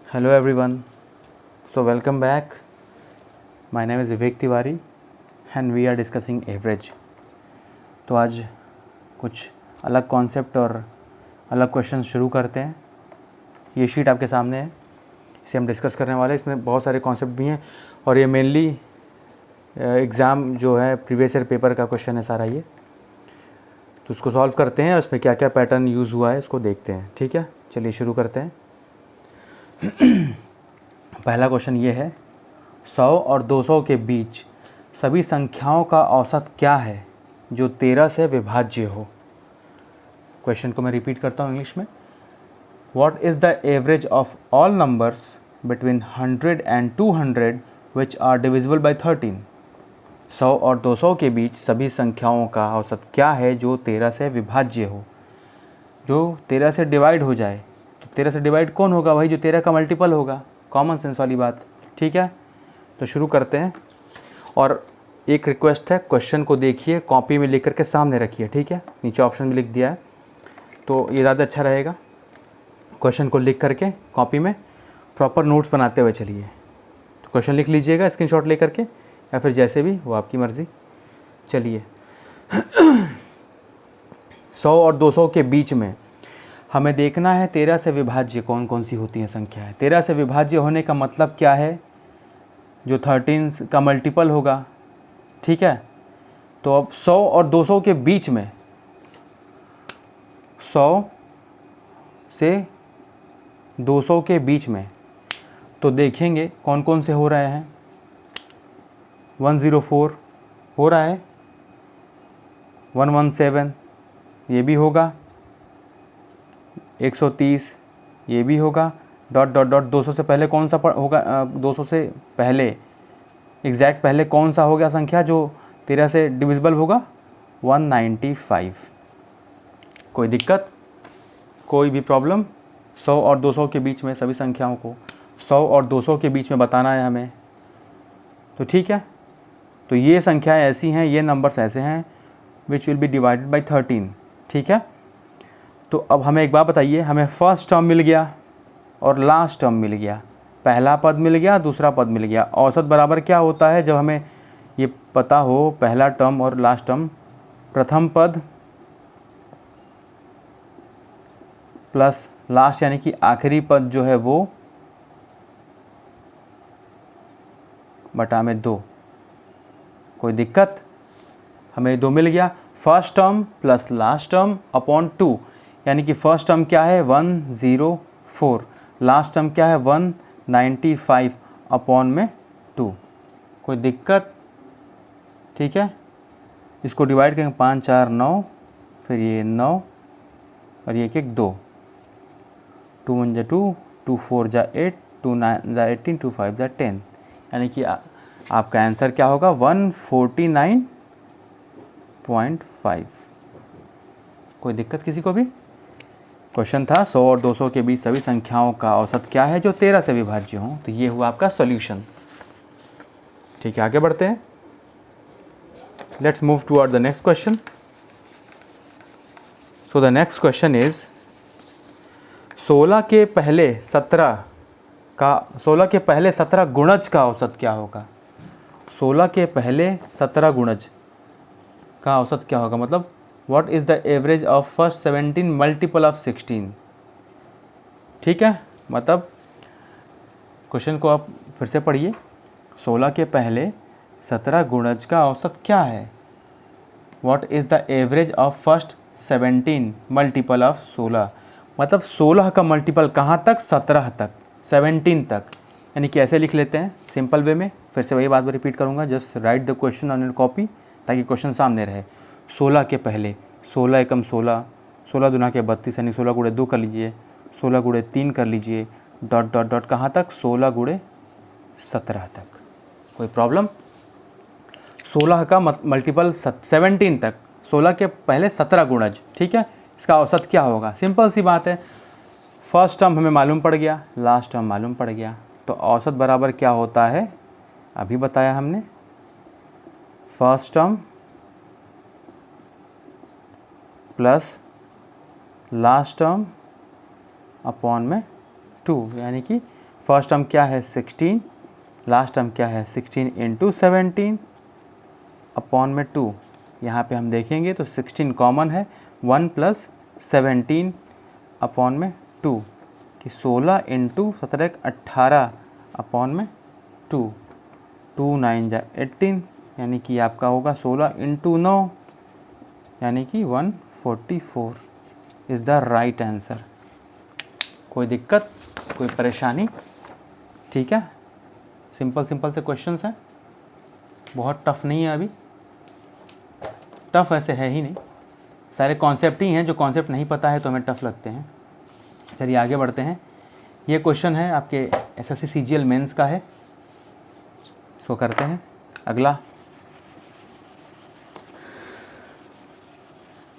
Hello everyone. So welcome back. My name is Vivek Tiwari and we are discussing average. तो आज कुछ अलग concept और अलग क्वेश्चन शुरू करते हैं. ये शीट आपके सामने है, इसे हम डिस्कस करने वाले हैं. इसमें बहुत सारे कॉन्सेप्ट भी हैं और ये मेनली एग्ज़ाम जो है प्रीवियस ईयर पेपर का क्वेश्चन है सारा ये. तो उसको सॉल्व करते हैं, उसमें क्या क्या पैटर्न यूज़ हुआ है इसको देखते हैं. ठीक है, चलिए शुरू करते हैं. पहला क्वेश्चन ये है, 100 और 200 के बीच सभी संख्याओं का औसत क्या है जो 13 से विभाज्य हो. क्वेश्चन को मैं रिपीट करता हूँ इंग्लिश में. What is the average of all numbers between 100 and 200 which are divisible by 13. 100 और 200 के बीच सभी संख्याओं का औसत क्या है जो 13 से विभाज्य हो, जो 13 से डिवाइड हो जाए. तो 13 से डिवाइड कौन होगा? भाई जो 13 का मल्टीपल होगा. कॉमन सेंस वाली बात. ठीक है, तो शुरू करते हैं. और एक रिक्वेस्ट है, क्वेश्चन को देखिए, कॉपी में लिख करके सामने रखिए. ठीक है, नीचे ऑप्शन भी लिख दिया है तो ये ज़्यादा अच्छा रहेगा. क्वेश्चन को लिख करके कॉपी में प्रॉपर नोट्स बनाते हुए चलिए. तो क्वेश्चन लिख लीजिएगा स्क्रीनशॉट ले करके, या फिर जैसे भी, वो आपकी मर्ज़ी. चलिए. 100 और 200 के बीच में हमें देखना है 13 से विभाज्य कौन कौन सी होती हैं संख्याएं. 13 से विभाज्य होने का मतलब क्या है? जो 13 का मल्टीपल होगा. ठीक है, तो अब 100 और 200 के बीच में, 100 से 200 के बीच में तो देखेंगे कौन कौन से हो रहे हैं. 104 हो रहा है, 117 ये भी होगा, 130 ये भी होगा, डॉट डॉट डॉट. 200 से पहले कौन सा होगा? 200 से पहले एग्जैक्ट पहले कौन सा हो गया संख्या जो 13 से डिविजिबल होगा? 195. कोई दिक्कत, कोई भी प्रॉब्लम? 100 और 200 के बीच में सभी संख्याओं को 100 और 200 के बीच में बताना है हमें. तो ठीक है, तो ये संख्याएं ऐसी हैं, ये नंबर्स ऐसे हैं which will be divided by 13. ठीक है, तो अब हमें एक बात बताइए, हमें फर्स्ट टर्म मिल गया और लास्ट टर्म मिल गया. पहला पद मिल गया, दूसरा पद मिल गया. औसत बराबर क्या होता है जब हमें ये पता हो पहला टर्म और लास्ट टर्म? प्रथम पद प्लस लास्ट यानी कि आखिरी पद जो है वो बटा में 2. कोई दिक्कत? हमें 2 मिल गया. First term plus last term upon 2, यानी कि फर्स्ट टर्म क्या है? 104. लास्ट टर्म क्या है? 195 अपॉन में 2. कोई दिक्कत? ठीक है, इसको डिवाइड करेंगे 5 4 9, फिर ये 9 और ये एक 2. 2 1 जा 2, 2 4 जा 8, 2 9 जा 18, 2 5 जा 10, यानी कि आपका आंसर क्या होगा? 149.5. कोई दिक्कत किसी को भी? क्वेश्चन था 100 और 200 के बीच सभी संख्याओं का औसत क्या है जो 13 से विभाज्य हो. तो ये हुआ आपका सॉल्यूशन. ठीक है, आगे बढ़ते हैं. Let's move toward the next question. So the next question is 16 के पहले 17 गुणज का औसत क्या होगा? 16 के पहले 17 गुणज का औसत क्या होगा? मतलब what is the average of first 17 multiple of 16. ठीक है, मतलब क्वेश्चन को आप फिर से पढ़िए. 16 के पहले 17 गुणज का औसत क्या है? What is the average of first 17 multiple of 16. मतलब 16 का मल्टीपल कहाँ तक? 17 तक, 17 तक. यानी कि ऐसे लिख लेते हैं सिंपल वे में. फिर से वही बात मैं रिपीट करूँगा, just right the question on your copy ताकि क्वेश्चन सामने रहे. 16 के पहले 16 एकम 16, 16 दूना के 32, यानी 16 गुणे 2 कर लीजिए, 16 गुणे 3 कर लीजिए, डॉट डॉट डॉट कहाँ तक? 16 गुणे 17 तक. कोई प्रॉब्लम? 16 का मल्टीपल 17 तक, 16 के पहले 17 गुणज. ठीक है, इसका औसत क्या होगा? सिंपल सी बात है, फर्स्ट टर्म हमें मालूम पड़ गया, लास्ट टर्म मालूम पड़ गया, तो औसत बराबर क्या होता है? अभी बताया हमने, first term plus last term upon में 2, यानी कि फर्स्ट टर्म क्या है 16, लास्ट टर्म क्या है 16 इंटू 17 अपॉन में 2। यहाँ पे हम देखेंगे तो 16 कॉमन है, 1 प्लस 17 अपॉन में 2 कि 16 इंटू 17 18 अपॉन में 2, 2 9 जा 18 यानी कि आपका होगा 16 इंटू 9 यानी कि 144 इज़ द राइट आंसर। कोई दिक्कत, कोई परेशानी? ठीक है, सिंपल सिंपल से क्वेश्चंस हैं, बहुत टफ नहीं है। अभी टफ ऐसे है ही नहीं, सारे कॉन्सेप्ट ही हैं, जो कॉन्सेप्ट नहीं पता है तो हमें टफ लगते हैं। चलिए आगे बढ़ते हैं। ये क्वेश्चन है आपके एसएससी सीजीएल मेंस का है, इसको करते हैं। अगला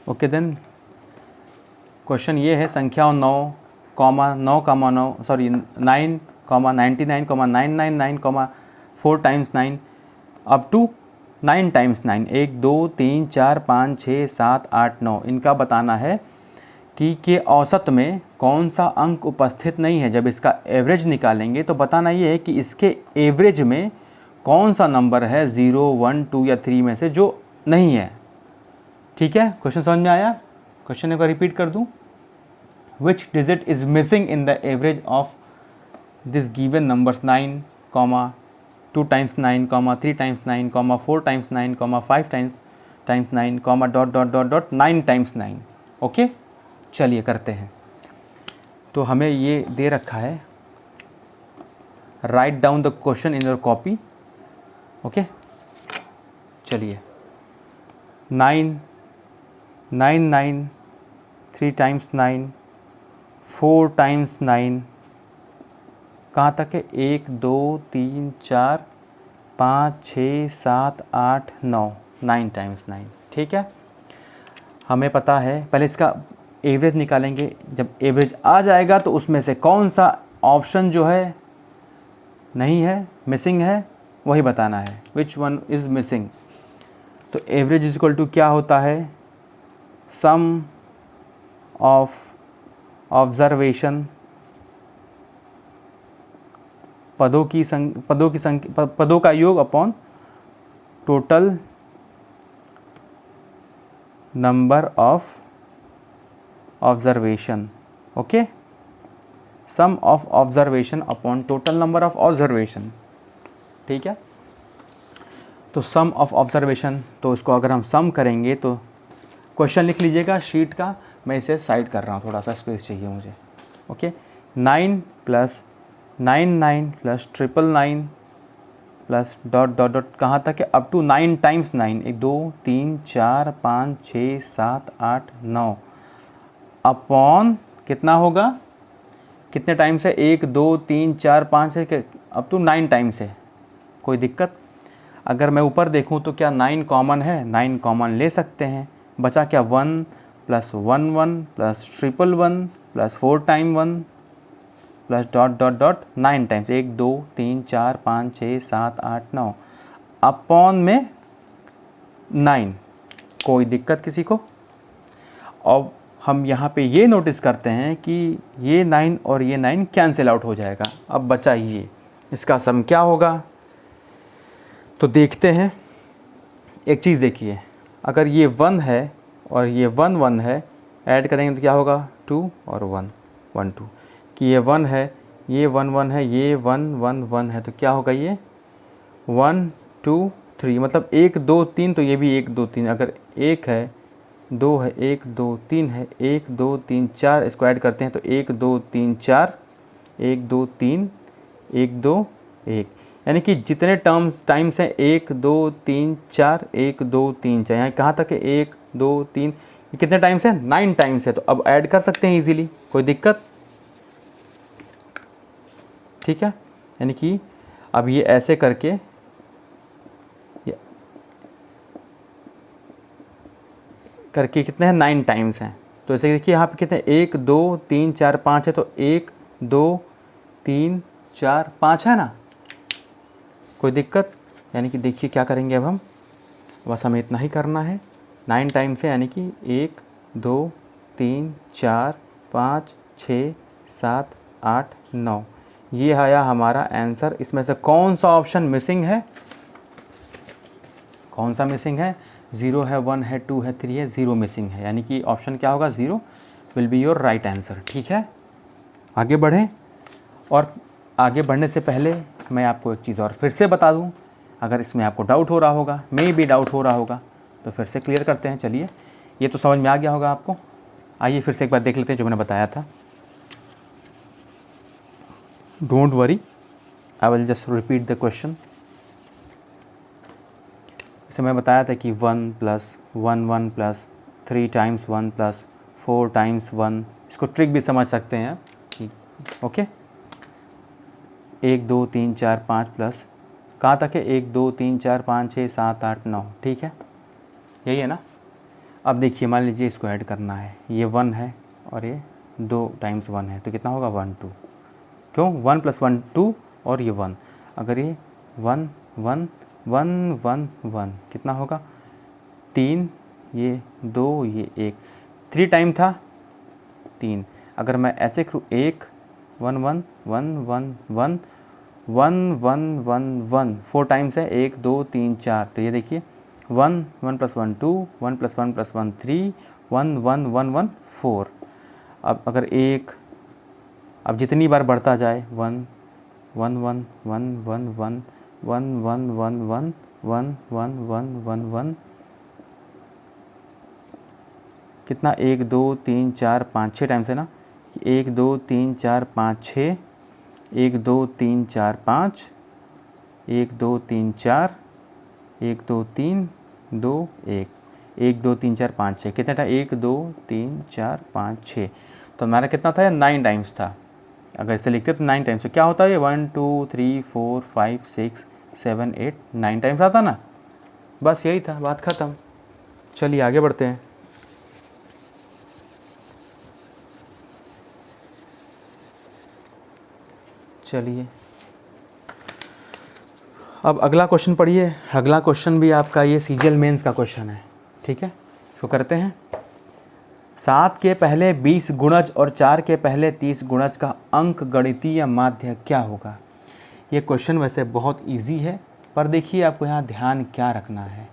ओके देन क्वेश्चन ये है, संख्याओं 9 9,99,999, 4 टाइम्स 9 अप टू 9 टाइम्स 9, 1 2 3 4 5 6 7 8 9, इनका बताना है कि के औसत में कौन सा अंक उपस्थित नहीं है। जब इसका एवरेज निकालेंगे तो बताना ये है कि इसके एवरेज में कौन सा नंबर है 0 1 2 या 3 में से जो नहीं है। ठीक है, क्वेश्चन समझ में आया? क्वेश्चन एक बार रिपीट कर दूं। Which digit is missing in the average of this given numbers 9, 2 times 9, 3 times 9, 4 times 9, 5 times 9, dot 9 times 9। Okay, चलिए करते हैं। तो हमें ये दे रखा है, write down the question in your copy. Okay, चलिए 9 9 9, 3 times 9, 4 टाइम्स 9, कहाँ तक है 1 2 3 4 5 6 7 8 9, 9 टाइम्स 9। ठीक है, हमें पता है, पहले इसका एवरेज निकालेंगे। जब एवरेज आ जाएगा तो उसमें से कौन सा ऑप्शन जो है नहीं है, मिसिंग है, वही बताना है। Which one is missing. तो एवरेज इज इक्वल टू क्या होता है, सम ऑफ ऑब्जर्वेशन, पदों का योग upon total number of observation. Okay, sum of observation upon total number of observation. ठीक है, तो सम ऑफ ऑब्जर्वेशन, तो इसको अगर हम सम करेंगे तो क्वेश्चन लिख लीजिएगा शीट का, मैं इसे साइड कर रहा हूँ, थोड़ा सा स्पेस चाहिए मुझे। Okay, 9 plus 99 plus 999 plus dot dot dot कहाँ तक है, अप टू 9 टाइम्स 9, 1 2 3 4 5 6 7 8 9 अपॉन कितना होगा, कितने टाइम्स है, 1 2 3 4 5 है, अप टू 9 टाइम्स है। कोई दिक्कत? अगर मैं ऊपर देखूँ तो क्या 9 कॉमन है, 9 कॉमन ले सकते हैं। बचा क्या 1 plus 1 1 plus 1 plus 4 time 1 plus dot dot dot 9 times, 1 2 3 4 5 6 7 8 9 upon में 9। कोई दिक्कत किसी को? अब हम यहाँ पे ये नोटिस करते हैं कि ये 9 और ये 9 कैंसिल आउट हो जाएगा। अब बचा ये, इसका सम क्या होगा, तो देखते हैं। एक चीज़ देखिए, अगर ये 1 है और ये 1 1 है, ऐड करेंगे तो क्या होगा 2 और 1 1 2, कि ये 1 है, ये 1 1 है, ये 1 1 1 है, तो क्या होगा ये 1 2 3, मतलब 1 2 3, तो ये भी 1 2 3। अगर 1 है 2 है 1 2 3 है 1 2 3 4, इसको ऐड करते हैं तो 1 2 3 4 1 2 3 1 2 1, यानी कि जितने टाइम्स हैं 1 2 3 4 1 2 3 4, यहाँ कहाँ तक है 1 2 3, कितने टाइम्स है 9 टाइम्स है। तो अब ऐड कर सकते हैं इजीली, कोई दिक्कत? ठीक है, यानी कि अब ये ऐसे करके कितने हैं 9 टाइम्स हैं। तो ऐसे देखिए यहाँ पे कितने 1 2 3 4 5 है, तो 1 2 3 4 5 है ना, कोई दिक्कत? यानी कि देखिए क्या करेंगे अब हम, बस हमें इतना ही करना है, 9 टाइम्स है, यानी कि 1 2 3 4 5 6 7 8 9, ये आया हमारा आंसर। इसमें से कौन सा ऑप्शन मिसिंग है, कौन सा मिसिंग है? 0 है, 1 है, 2 है, 3 है, 0 मिसिंग है, यानी कि ऑप्शन क्या होगा? 0 will be your right answer. ठीक है, आगे बढ़ें। और आगे बढ़ने से पहले मैं आपको एक चीज़ और फिर से बता दूं, अगर इसमें आपको डाउट हो रहा होगा, मे भी डाउट हो रहा होगा, तो फिर से क्लियर करते हैं। चलिए, ये तो समझ में आ गया होगा आपको। आइए फिर से एक बार देख लेते हैं जो मैंने बताया था। Don't worry, I will just repeat the question. जैसे मैं बताया था कि 1 + 1 1 + 3 × 1 + 4 × 1, इसको ट्रिक भी समझ सकते हैं कि ओके। 1 2 3 4 5 प्लस कहाँ तक है? 1 2 3 4 5 6 7 8 9, ठीक है, यही है ना। अब देखिए, मान लीजिए इसको ऐड करना है, ये 1 है और ये 2 × 1 है, तो कितना होगा? 1 2। क्यों? 1 + 1 2 और ये 1, अगर ये 1 1 1 1 1 कितना होगा? 3, ये 2, ये 1, 3 टाइम था 3। अगर मैं ऐसे करूँ 1 1 1 1 1 1 1 1 1 1 4 टाइम्स है, 1 2 3 4, तो ये देखिए 1 1 + 1 2 1 + 1 + 1 3 1 1 1 1 4। अब अगर एक, अब जितनी बार बढ़ता जाए 1 1 1 1 1 1 1 1 1 1 1 1 1 1 1 कितना? 1 2 3 4 5 6 टाइम्स है ना। 1 2 3 4 5 6, 1 2 3 4 5, 1 2 3 4, 1 2 3 2 1, 1 2 3 4 5 6, कितना था? 1 2 3 4 5 6, तो हमारा कितना था? 9 टाइम्स था। अगर इसे लिखते तो 9 टाइम्स, तो क्या होता है? ये 1 2 3 4 5 6 7 8 9 टाइम्स आता ना। बस यही था, बात ख़त्म। चलिए आगे बढ़ते हैं। चलिए अब अगला क्वेश्चन पढ़िए। अगला क्वेश्चन भी आपका ये सीजीएल मेंस का क्वेश्चन है, ठीक है, इसको करते हैं। 7 के पहले 20 गुणज और 4 के पहले 30 गुणज का अंक गणितीय माध्य क्या होगा? ये क्वेश्चन वैसे बहुत इजी है, पर देखिए आपको यहाँ ध्यान क्या रखना है।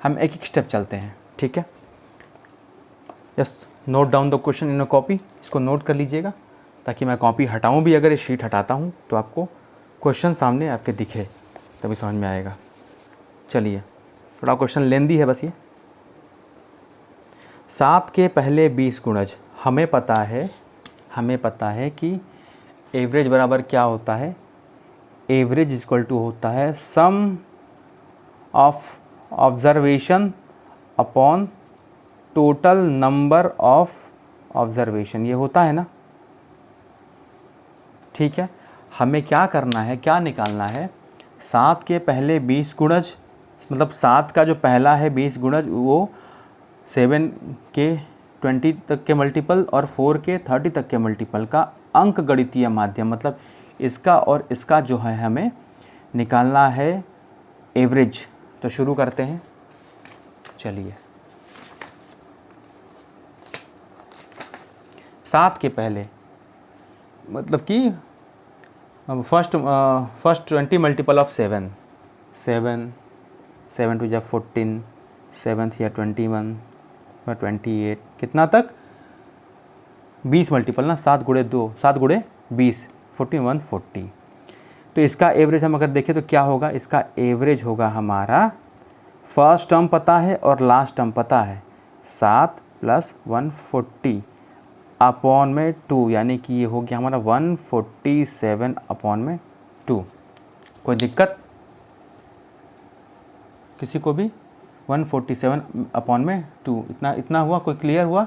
हम एक एक स्टेप चलते हैं, ठीक है। Just note down the question in a copy, इसको नोट कर लीजिएगा, ताकि मैं कॉपी हटाऊँ भी, अगर ये शीट हटाता हूँ तो आपको क्वेश्चन सामने आपके दिखे, तभी समझ में आएगा। चलिए, थोड़ा क्वेश्चन लेंदी है बस ये। 7 के पहले 20 गुणज, हमें पता है कि एवरेज बराबर क्या होता है? एवरेज इक्वल टू होता है sum of observation upon total number of observation, ये होता है ना, ठीक है। हमें क्या करना है, क्या निकालना है? 7 के पहले 20 गुणज, मतलब 7 का जो पहला है 20 गुणज, वो 7 के 20 तक के मल्टीपल और 4 के 30 तक के मल्टीपल का अंक गणितीय माध्यम, मतलब इसका और इसका जो है हमें निकालना है एवरेज। तो शुरू करते हैं। चलिए, 7 के पहले मतलब कि फर्स्ट 20 मल्टीपल ऑफ 7, 7 7 2 14, 7 या 21 या 28, कितना तक? 20 मल्टीपल ना, 7 गुणे 2, 7 गुणे 20, 41 40। तो इसका एवरेज हम अगर देखें तो क्या होगा? इसका एवरेज होगा हमारा, फर्स्ट टर्म पता है और लास्ट टर्म पता है, 7 + 140 अपॉन में 2, यानी कि ये हो गया हमारा 147 अपॉन में 2। कोई दिक्कत किसी को भी? 147 अपॉन में 2, इतना हुआ? कोई क्लियर हुआ?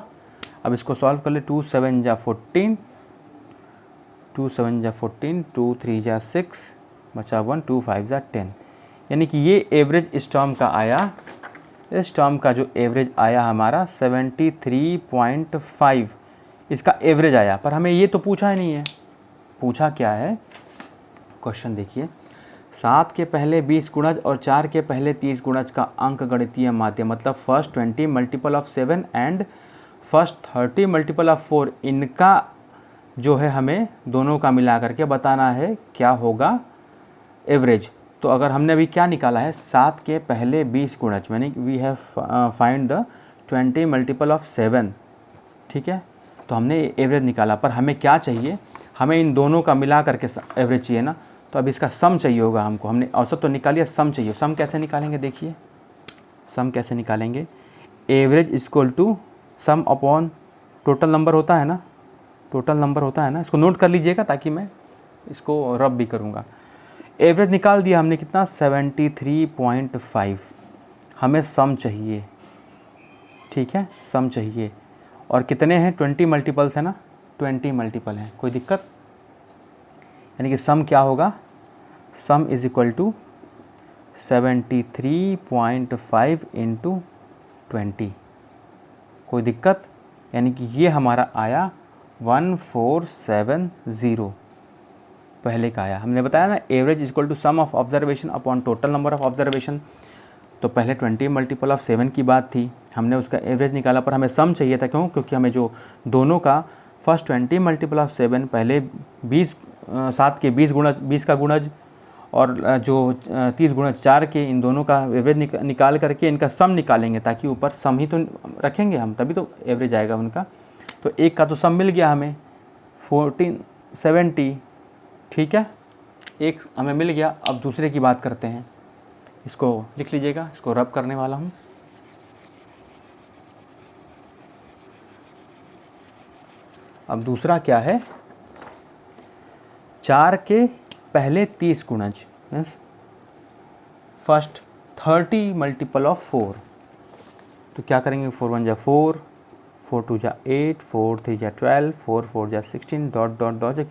अब इसको सॉल्व कर ले। 2 7 जा 14, 2 7 जा 14, 2 3 जा 6, बचा 1, 2 5 जा 10, यानी कि ये एवरेज इस टर्म का आया। इस टर्म का जो एवरेज आया हमारा 73.5, इसका एवरेज आया। पर हमें ये तो पूछा ही नहीं है। पूछा क्या है? क्वेश्चन देखिए, 7 के पहले 20 गुणज और 4 के पहले 30 गुणज का अंक गणितीय माध्य, मतलब first 20 multiple of 7 and first 30 multiple of 4, इनका जो है हमें दोनों का मिला करके बताना है क्या होगा एवरेज। तो अगर हमने अभी क्या निकाला है 7 के पहले 20 गुणज, यानी we have find the 20 multiple of 7, ठीक है। तो हमने एवरेज निकाला, पर हमें क्या चाहिए, हमें इन दोनों का मिला करके एवरेज चाहिए ना। तो अब इसका सम चाहिए होगा हमको, हमने औसत तो निकालिए, सम चाहिए। सम कैसे निकालेंगे, देखिए सम कैसे निकालेंगे। Average equal to sum upon total number होता है ना, टोटल नंबर होता है ना, इसको नोट कर लीजिएगा ताकि मैं इसको रब भी करूँगा। एवरेज निकाल दिया हमने कितना 73.5, हमें सम चाहिए, ठीक है, सम चाहिए। और कितने हैं 20 मल्टीपल्स है ना, 20 मल्टीपल हैं, कोई दिक्कत, यानी कि सम क्या होगा, sum is equal to 73.5 into 20, कोई दिक्कत, यानी कि ये हमारा आया 1470, पहले का आया। हमने बताया ना average equal to sum of observation upon total number of observation, तो पहले 20 मल्टीपल ऑफ 7 की बात थी, हमने उसका एवरेज निकाला, पर हमें सम चाहिए था, क्यों, क्योंकि हमें जो दोनों का फर्स्ट 20 मल्टीपल ऑफ 7 पहले 7 के 20 का गुणज और जो 30 गुणज 4 के, इन दोनों का एवरेज निकाल करके इनका सम निकालेंगे, ताकि ऊपर सम ही तो रखेंगे हम, तभी तो एवरेज आएगा उनका। तो एक का तो सम मिल गया हमें 1470, ठीक है, एक हमें मिल गया। अब दूसरे की बात करते हैं, इसको लिख लीजिएगा, इसको रब करने वाला हूँ। अब दूसरा क्या है, 4 के पहले 30 गुणज, मीन्स फर्स्ट 30 मल्टीपल ऑफ 4। तो क्या करेंगे, 4 1 जा 4, 4 2 जा 8, 4 3 जा 12, 4 4 जा 16, डॉट डॉट डॉट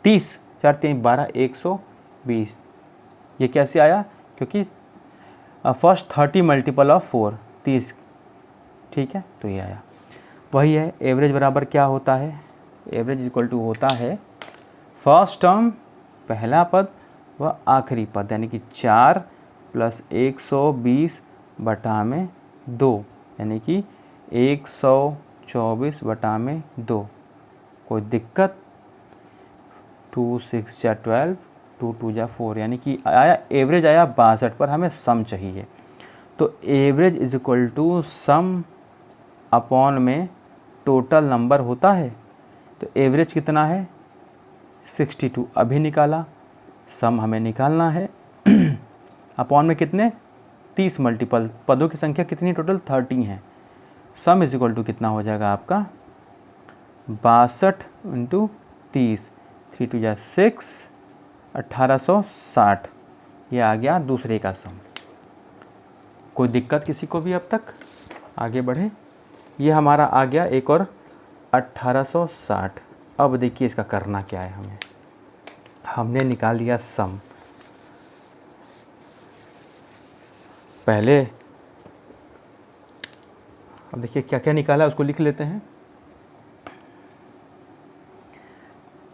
30, 4 3 12, 120। ये कैसे आया, क्योंकि फर्स्ट 30 मल्टीपल ऑफ 4 30, ठीक है, तो ये आया। वही है, एवरेज बराबर क्या होता है, एवरेज इक्वल टू होता है फर्स्ट टर्म पहला पद व आखिरी पद, यानी कि 4 प्लस 120 बटा में 2, यानी कि 124 बटा में 2, कोई दिक्कत। 2 6 जा 12, 2 2 जा 4, यानी कि आया एवरेज आया 62, पर हमें सम चाहिए। तो average is equal to sum upon में टोटल नंबर होता है। तो एवरेज कितना है 62, अभी निकाला, सम हमें निकालना है अपॉन में कितने 30 मल्टीपल, पदों की संख्या कितनी टोटल 30 है। सम इज इक्वल टू कितना हो जाएगा आपका 62 इंटू 30, 3 2 जा 6, 1860, ये आ गया दूसरे का सम। कोई दिक्कत किसी को भी, अब तक आगे बढ़े। ये हमारा आ गया एक और 1860। अब देखिए इसका करना क्या है, हमने निकाल लिया सम। पहले अब देखिए क्या क्या निकाला उसको लिख लेते हैं।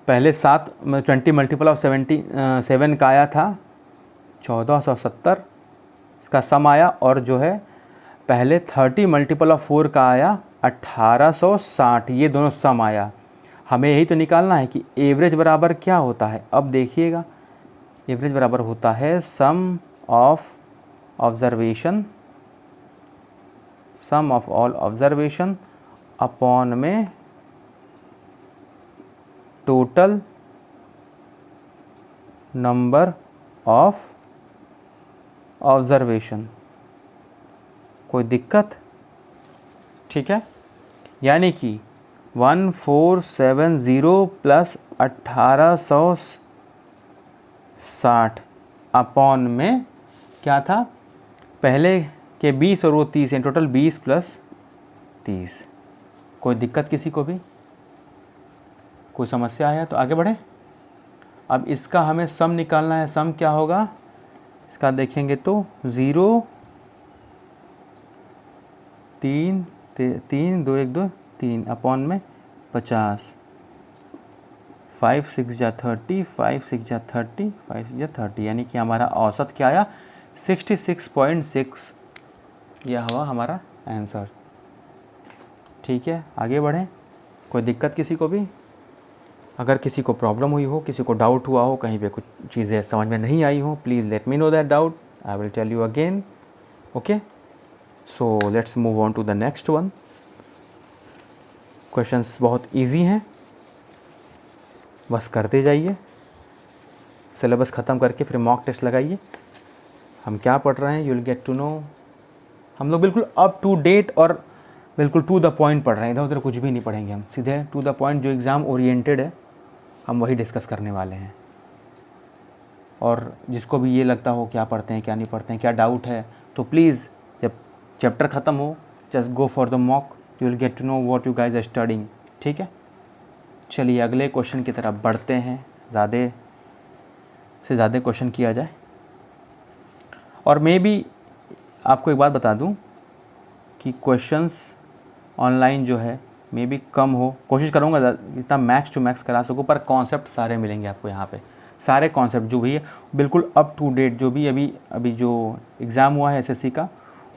पहले 20 मल्टीपल ऑफ 7 का आया था 1470, इसका सम आया। और जो है पहले 30 मल्टीपल ऑफ 4 का आया 1860, ये दोनों सम आया। हमें यही तो निकालना है कि एवरेज बराबर क्या होता है। अब देखिएगा एवरेज बराबर होता है sum of observation, sum of all observation upon में टोटल नंबर ऑफ ऑब्जर्वेशन, कोई दिक्कत, ठीक है। यानी कि 1470 प्लस 1860 अपॉन में क्या था, पहले के 20 और वो 30 हैं, टोटल 20 प्लस 30। कोई दिक्कत किसी को भी, कोई समस्या है तो आगे बढ़े। अब इसका हमें सम निकालना है। सम क्या होगा इसका देखेंगे तो 0 3 3 2 1 2 3 अपॉन में 50, 5 6 जा 30, 5 6 जा 30, 5 6 जा 30, यानी कि हमारा औसत क्या आया 66.6। यह हुआ हमारा आंसर, ठीक है। आगे बढ़ें, कोई दिक्कत किसी को भी। अगर किसी को प्रॉब्लम हुई हो, किसी को डाउट हुआ हो, कहीं पे कुछ चीज़ें समझ में नहीं आई हो, please let me know that doubt, I will tell you again. Okay, so let's move on to the next one. Questions बहुत इजी हैं, बस करते जाइए. सिलेबस ख़त्म करके फिर मॉक टेस्ट लगाइए. हम क्या पढ़ रहे हैं, you will get to know. हम लोग बिल्कुल अप टू डेट और बिल्कुल टू द पॉइंट पढ़ रहे हैं. इधर उधर कुछ भी नहीं पढ़ेंगे, हम सीधे टू द पॉइंट. जो एग्ज़ाम ओरिएंटेड है हम वही डिस्कस करने वाले हैं. और जिसको भी ये लगता हो क्या पढ़ते हैं क्या नहीं पढ़ते हैं, क्या डाउट है, तो प्लीज़ जब चैप्टर ख़त्म हो just go for the mock, you will get to know what you guys are studying. ठीक है, चलिए अगले क्वेश्चन की तरफ बढ़ते हैं. ज़्यादा से ज़्यादा क्वेश्चन किया जाए. और मैं भी आपको एक बात बता दूं कि क्वेश्चंस ऑनलाइन जो है मे भी कम हो, कोशिश करूंगा जितना मैक्स टू मैक्स करा सकूं, पर कॉन्सेप्ट सारे मिलेंगे आपको यहाँ पे. सारे कॉन्सेप्ट जो भी है बिल्कुल अप टू डेट, जो भी अभी जो एग्ज़ाम हुआ है एसएससी का,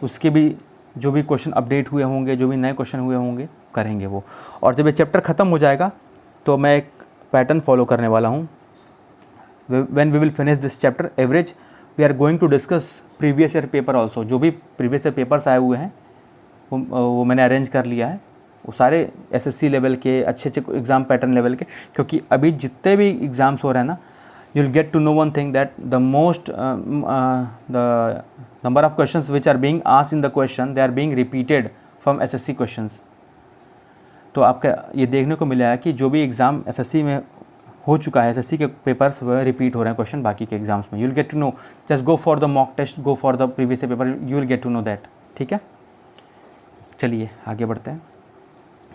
उसके भी जो भी क्वेश्चन अपडेट हुए होंगे, जो भी नए क्वेश्चन हुए होंगे, करेंगे वो. और जब ये चैप्टर ख़त्म हो जाएगा तो मैं एक पैटर्न फॉलो करने वाला हूँ. when we will finish this chapter average, we are going to discuss previous year paper also. जो भी previous year papers आए हुए हैं वो मैंने अरेंज कर लिया है. वो सारे एसएससी लेवल के अच्छे एग्ज़ाम पैटर्न लेवल के, क्योंकि अभी जितने भी एग्ज़ाम्स हो रहे हैं ना, you will get to know one thing that the number of questions which are being asked in the question, they are being repeated from SSC questions. तो आपका ये देखने को मिला है कि जो भी एग्ज़ाम एसएससी में हो चुका है, एसएससी के पेपर्स वह रिपीट हो रहे हैं क्वेश्चन बाकी के एग्जाम्स में. You will get to know, just go for the mock test, go for the previous paper, you will get to know that. ठीक है, चलिए आगे बढ़ते हैं.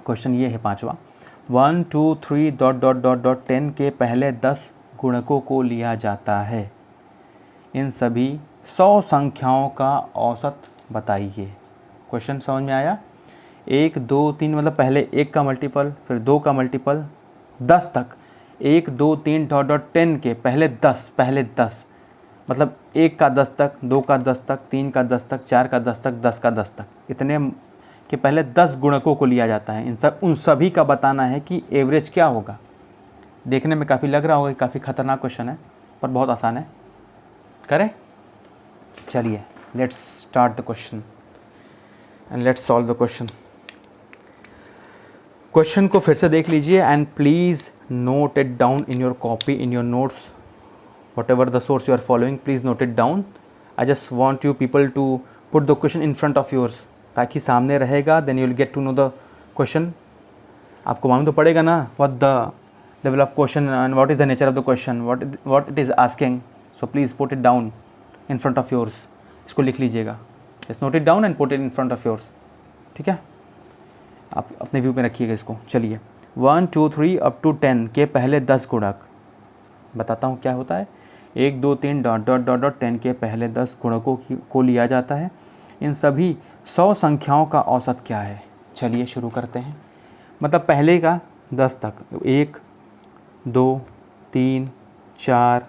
क्वेश्चन ये है पांचवा. 1 2 3 डॉट डॉट डॉट डॉट 10 के पहले 10 गुणकों को लिया जाता है. इन सभी 100 संख्याओं का औसत बताइए. क्वेश्चन समझ में आया? 1 2 3 मतलब पहले 1 का मल्टीपल, फिर 2 का मल्टीपल, 10 तक. 1 2 3 डॉट डॉट 10 के पहले 10 मतलब 1 का 10 तक, 2 का 10 तक, 3 का 10 तक, 4 का 10 तक, 10 का 10 तक, इतने के पहले 10 गुणकों को लिया जाता है. उन सभी का बताना है कि एवरेज क्या होगा. देखने में काफ़ी लग रहा होगा कि काफ़ी खतरनाक क्वेश्चन है, पर बहुत आसान है. करें? चलिए let's start the question and let's solve the question. Question को फिर से देख लीजिए and please note it down in your copy, in your notes, whatever the source you are following, please note it down. I just want you people to put the question in front of yours, ताकि सामने रहेगा, then you will get to know the question. आपको मालूम तो पड़ेगा ना what the level of question and what is the nature of the question, what it is asking. So please put it down in front of yours. इसको लिख लीजिएगा. Just note it down and put it in front of yours. ठीक है, आप अपने view में रखिएगा इसको. चलिए 1 2 3 अप टू 10 के पहले 10 गुणक बताता हूँ क्या होता है. 1 2 3 डॉट डॉट डॉट डॉट 10 के पहले 10 गुणकों को लिया जाता है. इन सभी 100 संख्याओं का औसत क्या है. चलिए शुरू करते हैं. मतलब पहले का 10 तक, 1 2 3 4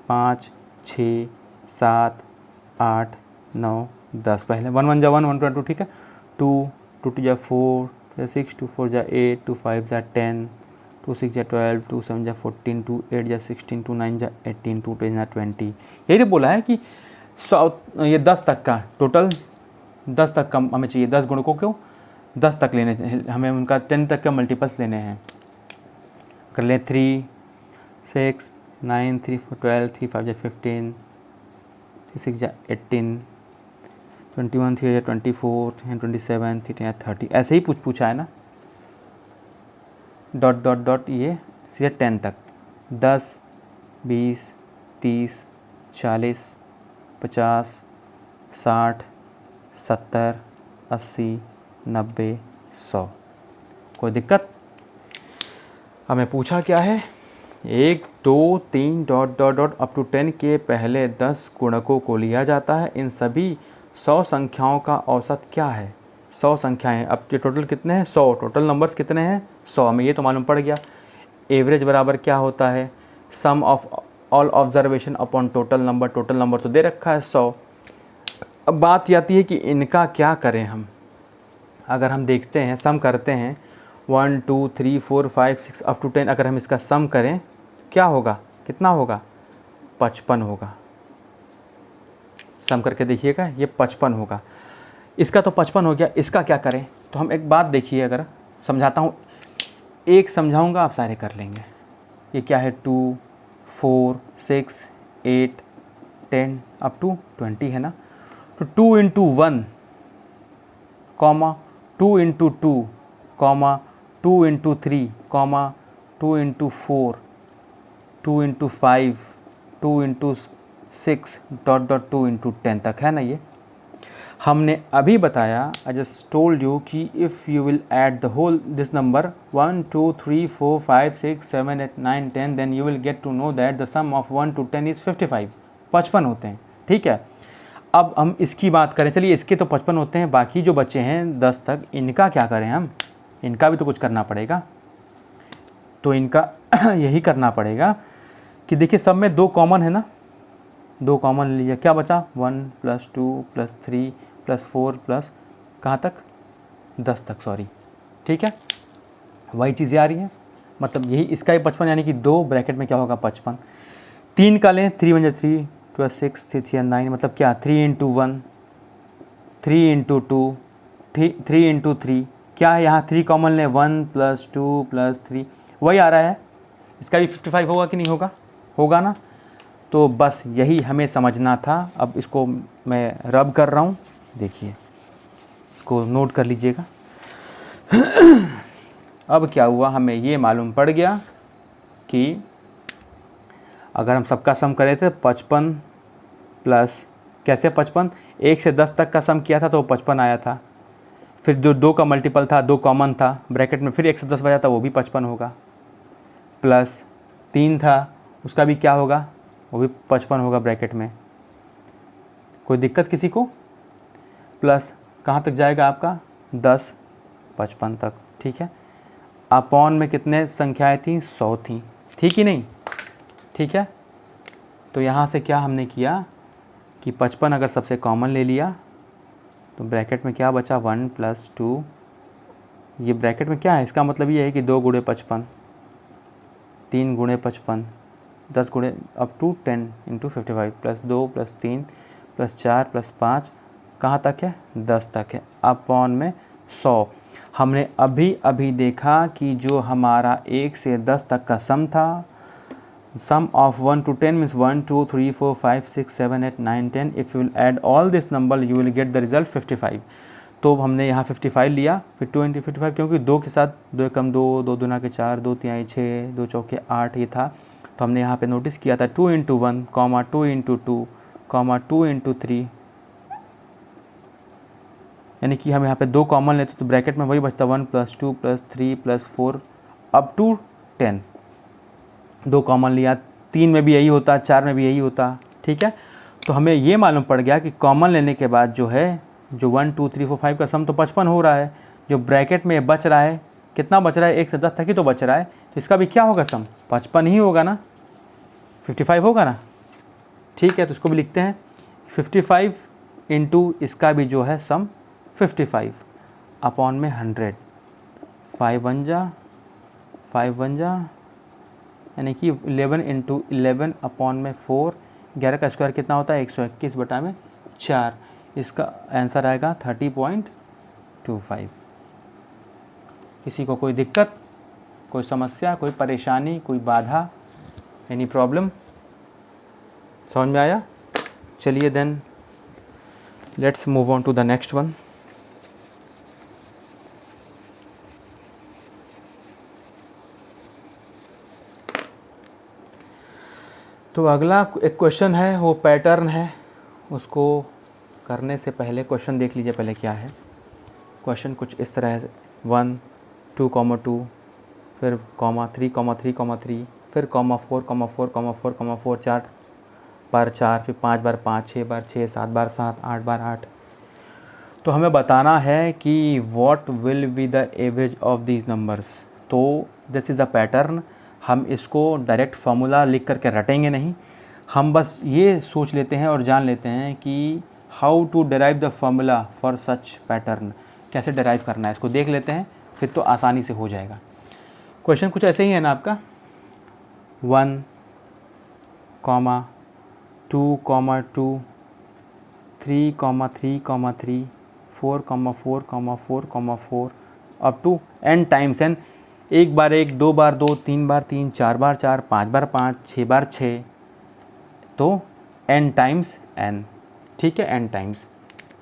5 6 7 8 9 10. पहले 1 1 जा 1 1 2 ठीक है. 2 2 2 जा 4, 6 2 4 जा 8, 2 5 जा 10, 2 6 जा 12, 2 7 जा 14, 2 8 जा 16, 2 9 जा 18, 2 10 जा 20. यही तो बोला है कि 100 ये 10 तक का टोटल 10 तक का हमें चाहिए. 10 गुणकों को 10 तक लेने, हमें उनका 10 तक का मल्टीपल्स लेने हैं. कर लें 3 6 9 3 4 12, 3 5 जा 15, 3 6 जा 18, 21 3 या 24, 27 3 या 30. ऐसे ही पूछा है ना. डॉट डॉट डॉट ये सीधे 10 तक. 10 20 30 40 50 60 70 80 90 100. कोई दिक्कत? हमें पूछा क्या है. 1 2 3 dot dot dot up to 10 के पहले 10 गुणकों को लिया जाता है. इन सभी 100 संख्याओं का औसत क्या है. 100 संख्याएं. अब ये टोटल कितने हैं? 100. टोटल नंबर्स कितने हैं? 100. हमें ये तो मालूम पड़ गया. एवरेज बराबर क्या होता है? Sum of all observation upon total number. Total number तो दे रखा है 100. अब बात आती है कि इनका क्या करें हम. अगर हम देखते हैं, सम करते हैं 1 2 3 4 5 6 अप टू 10 अगर हम इसका सम करें क्या होगा, कितना होगा, 55 होगा। सम करके देखिएगा, ये 55 होगा। इसका तो 55 हो गया, इसका क्या करें, तो हम एक बात देखिए, अगर समझाता हूँ, एक समझाऊँगा आप सारे कर लेंगे। ये क्या है, 2 4 6 8 10 अप टू 20 है ना। तो 2 into 1 comma 2 into 2 comma 2 into 3 comma 2 into 4 2 into 5 2 into 6 dot dot 2 into 10 तक है ना। ये हमने अभी बताया, आई जस्ट टोल्ड यू कि if you will add the whole this number 1 2 3 4 5 6 7 8 9 10 then you will get to know that the sum of 1 to 10 is 55, 55 होते हैं, ठीक है। अब हम इसकी बात करें, चलिए इसके तो 55 होते हैं, बाकी जो बच्चे हैं 10 तक, इनका क्या करें हम, इनका भी तो कुछ करना पड़ेगा। तो इनका यही करना पड़ेगा कि देखिए सब में 2 कॉमन है ना, 2 कॉमन लिया, क्या बचा 1 + 2 + 3 + 4 प्लस कहाँ तक 10 तक, सॉरी, ठीक है। वही चीज़ें आ रही हैं, मतलब यही इसका ही 55, यानी कि 2 ब्रैकेट में क्या होगा 55। 3 का लें, 3 × 3 = 6 6 या 9, मतलब क्या 3 × 1 3 × 2 3 × 3, क्या है यहाँ 3 कॉमन लें, 1 + 2 + 3, वही आ रहा है। इसका भी 55 होगा कि नहीं होगा, होगा ना। तो बस यही हमें समझना था। अब इसको मैं रब कर रहा हूँ, देखिए इसको नोट कर लीजिएगा। अब क्या हुआ, हमें ये मालूम पड़ गया कि अगर हम सबका सम करे थे 55 प्लस कैसे 55, 1 से 10 तक का सम किया था तो 55 आया था। फिर जो 2 का मल्टीपल था, 2 कॉमन था ब्रैकेट में, फिर 1 से 10 बचा था, वो भी 55 होगा। प्लस 3 था, उसका भी क्या होगा, वो भी 55 होगा ब्रैकेट में। कोई दिक्कत किसी को। प्लस कहाँ तक जाएगा आपका 10 55 तक, ठीक है। अपॉन में कितने संख्याएं थी, 100 थी, ठीक ही नहीं, ठीक है। तो यहाँ से क्या हमने किया कि 55 अगर सबसे कॉमन ले लिया तो ब्रैकेट में क्या बचा 1 + 2, ये ब्रैकेट में क्या है, इसका मतलब ये है कि 2 × 55 3 × 55 10 × अप टू 10 × 55 + 2 + 3 + 4 + 5 कहाँ तक है, 10 तक है, अपॉन में 100। हमने अभी देखा कि जो हमारा 1 से 10 तक का सम था, सम of 1 to 10 means 1 2 3 4 5 6 7 8 9 10, if you will add all this number you will get the result 55। तो हमने यहाँ 55 लिया, फिर 2 × 55, क्योंकि 2 के साथ 2 × 2 2 दूना के 4 2 3 6 2 चौके 8 ये था। तो हमने यहाँ पे नोटिस किया था 2 × 1 2 × 2 2 × 3, यानी कि हम यहाँ पे 2 कॉमन लेते तो ब्रैकेट में वही बचता 1 + 2 + 3 + 4 अप टू 10। 2 कॉमन लिया, 3 में भी यही होता, 4 में भी यही होता, ठीक है। तो हमें ये मालूम पड़ गया कि कॉमन लेने के बाद जो है, जो 1 2 3 4 5 का सम तो 55 हो रहा है, जो ब्रैकेट में बच रहा है, कितना बच रहा है, 1 से 10 तक ही तो बच रहा है, तो इसका भी क्या होगा सम, 55 ही होगा ना, 55 होगा ना, ठीक है। तो इसको भी लिखते हैं 55 इंटू इसका भी जो है सम 55 अपॉन में 100, 5 1 जा यानी कि 11 × 11 अपॉन में 4, 11 का स्क्वायर कितना होता है 121/4, इसका आंसर आएगा 30.25। किसी को कोई दिक्कत, कोई समस्या, कोई परेशानी, कोई बाधा, एनी प्रॉब्लम, समझ में आया। चलिए then let's move on to the next one. तो अगला एक क्वेश्चन है, वो पैटर्न है, उसको करने से पहले क्वेश्चन देख लीजिए पहले क्या है। क्वेश्चन कुछ इस तरह है, 1 2 2 फिर कॉमा 3 3 3 फिर कॉमा 4 4 4 4 4 बार 4 फिर 5 बार 5 6 बार 6 7 बार 7 8 बार 8। तो हमें बताना है कि what will be the average of these numbers. तो दिस इज़ अ पैटर्न, हम इसको डायरेक्ट फार्मूला लिख करके रटेंगे नहीं, हम बस ये सोच लेते हैं और जान लेते हैं कि how to derive the formula for such pattern, कैसे डिराइव करना है, इसको देख लेते हैं। फिर तो आसानी से हो जाएगा। क्वेश्चन कुछ ऐसे ही है ना आपका, 1, 2, 2, 3, 3, 3, 4, 4, 4, 4 up to n times n, एक बार एक, दो बार दो, तीन बार तीन, चार बार चार, पाँच बार पाँच, छः बार छः, तो n टाइम्स n। ठीक है, n टाइम्स।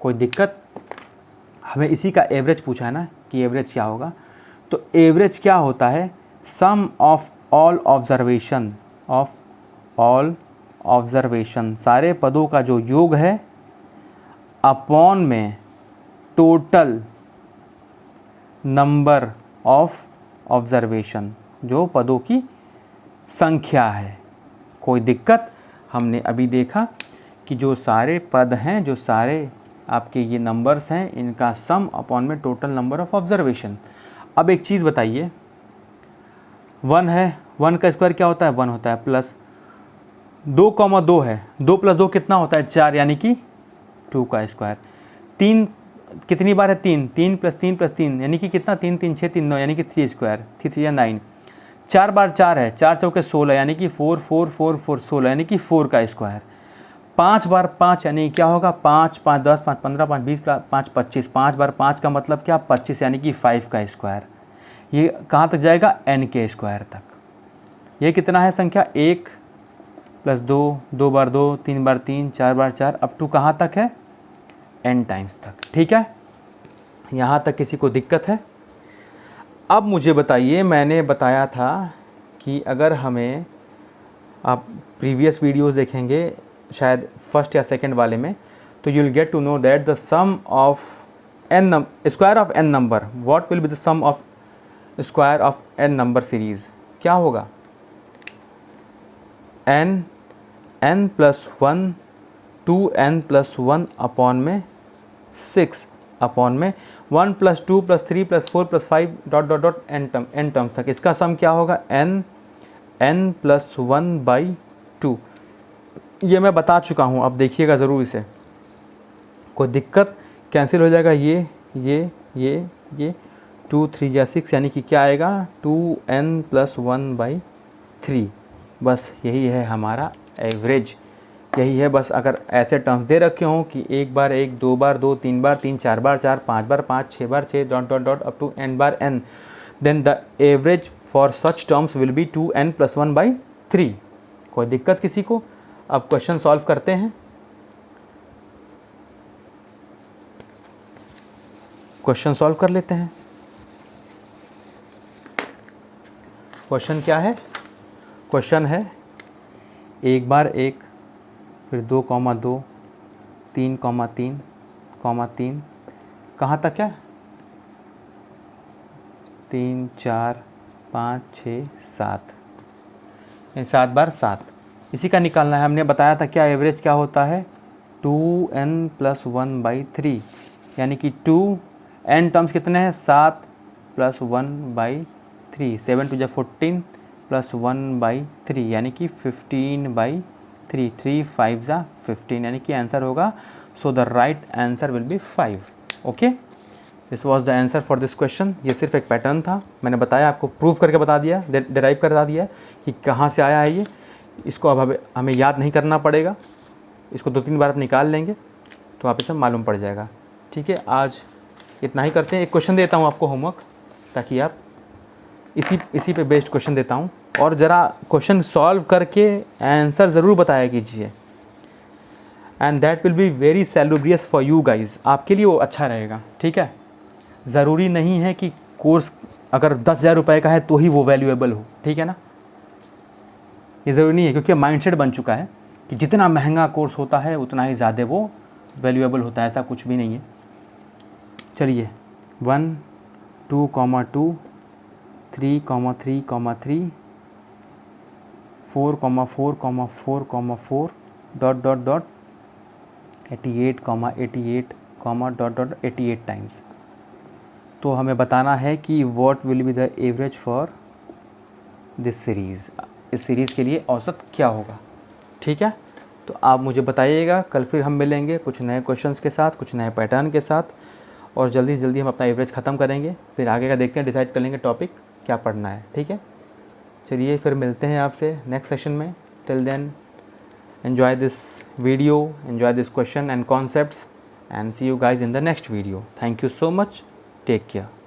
कोई दिक्कत? हमें इसी का एवरेज पूछा है ना कि एवरेज क्या होगा। तो एवरेज क्या होता है, सम ऑफ ऑल ऑब्जर्वेशन, सारे पदों का जो योग है, अपॉन में टोटल नंबर ऑफ ऑब्जर्वेशन, जो पदों की संख्या है। कोई दिक्कत? हमने अभी देखा कि जो सारे पद हैं, जो सारे आपके ये नंबर्स हैं, इनका सम अपॉन में टोटल नंबर ऑफ ऑब्जर्वेशन। अब एक चीज़ बताइए, 1 है, 1 का स्क्वायर क्या होता है, 1 होता है, प्लस 2, 2 है, 2 + 2 कितना होता है, 4, यानी कि 2 का स्क्वायर। 3 कितनी बार है, 3, 3 + 3 + 3 यानी कि कितना, 3, 3, 6, 3, 9 यानी कि 3 स्क्वायर, 3, 3 9। 4 बार 4 है, 4 चौके 16 यानी कि 4, 4, 4, 4, 16 यानी कि 4 का स्क्वायर। 5 बार 5 यानी क्या होगा, 5, 5, 10, 5, 15, 5, 20, 5, 25। 5 बार 5 का मतलब क्या, 25 यानी कि 5 का स्क्वायर। ये कहाँ तक जाएगा, n के स्क्वायर तक। ये कितना है संख्या, 1 + 2, 2 बार 2, 3 बार 3, 4 बार 4, अप टू कहाँ तक है, n टाइम्स तक। ठीक है, यहाँ तक किसी को दिक्कत है? अब मुझे बताइए, मैंने बताया था कि अगर हमें, आप प्रीवियस वीडियोस देखेंगे शायद फर्स्ट या सेकंड वाले में, तो you will get to know that the sum of n square of n number, what will be the sum of square of n number series, क्या होगा, n + 1 2n + 1 अपॉन में 6 upon में 1 + 2 + 3 + 4 + 5 dot dot dot n terms तक। इसका सम क्या होगा, n + 1/2। ये मैं बता चुका हूँ, अब देखिएगा ज़रूर इसे। कोई दिक्कत? कैंसिल हो जाएगा ये 2, 3 या 6 यानी कि क्या आएगा, 2n + 1/3। बस यही है हमारा एवरेज, यही है। बस अगर ऐसे टर्म्स दे रखे हों कि एक बार एक, दो बार दो, तीन बार तीन, चार बार चार, पाँच बार पाँच, छः बार छः, dot dot dot up to n बार n, then the average for such terms will be 2n + 1/3। कोई दिक्कत किसी को? अब क्वेश्चन सॉल्व करते हैं। क्वेश्चन सॉल्व कर लेते हैं। क्वेश्चन क्या है? क्वेश्चन है एक बार एक, फिर 2, 2, 3, 3, 3, कहाँ तक है, 3, 4, 5, 6, 7, 7 बार 7। इसी का निकालना है। हमने बताया था क्या एवरेज क्या होता है, 2n + 1/3 यानी कि 2n टर्म्स कितने हैं, 7 + 1/3, 7 × 14 + 1/3 यानी कि 15/3, 3 5 15 यानी कि आंसर होगा, so the right answer will be 5। Okay, this was the answer for this question. ये सिर्फ एक पैटर्न था, मैंने बताया आपको, प्रूव करके बता दिया, डिराइव करवा दिया कि कहाँ से आया है ये। इसको अब हमें याद नहीं करना पड़ेगा, इसको 2-3 बार आप निकाल लेंगे तो आप इसे मालूम पड़ जाएगा। ठीक है, आज इतना ही करते हैं। एक क्वेश्चन देता हूँ आपको होमवर्क, ताकि आप इसी पे बेस्ड क्वेश्चन देता हूँ, और ज़रा क्वेश्चन सॉल्व करके आंसर ज़रूर बताया कीजिए, and that will be very salubrious for you guys. आपके लिए वो अच्छा रहेगा। ठीक है, ज़रूरी नहीं है कि कोर्स अगर 10,000 रुपये का है तो ही वो वैल्यूएबल हो। ठीक है ना, ये ज़रूरी नहीं है, क्योंकि माइंडसेट बन चुका है कि जितना महंगा कोर्स होता है उतना ही ज़्यादा वो वैल्यूएबल होता है। ऐसा कुछ भी नहीं है। चलिए, 1, 2, 2, 3, 3, 3, 4, 4, 4, 4 dot dot dot 88, 88, dot dot 88 times. तो हमें बताना है कि what will be the average for this series. इस सीरीज़ के लिए औसत क्या होगा। ठीक है, तो आप मुझे बताइएगा। कल फिर हम मिलेंगे कुछ नए क्वेश्चंस के साथ, कुछ नए पैटर्न के साथ, और जल्दी से जल्दी हम अपना एवरेज ख़त्म करेंगे, फिर आगे का देखते हैं, डिसाइड कर लेंगे टॉपिक क्या पढ़ना है। ठीक है, चलिए फिर मिलते हैं आपसे नेक्स्ट सेशन में। Till then enjoy this video, enjoy this question and concepts, and see you guys in the next video. Thank you so much. Take care.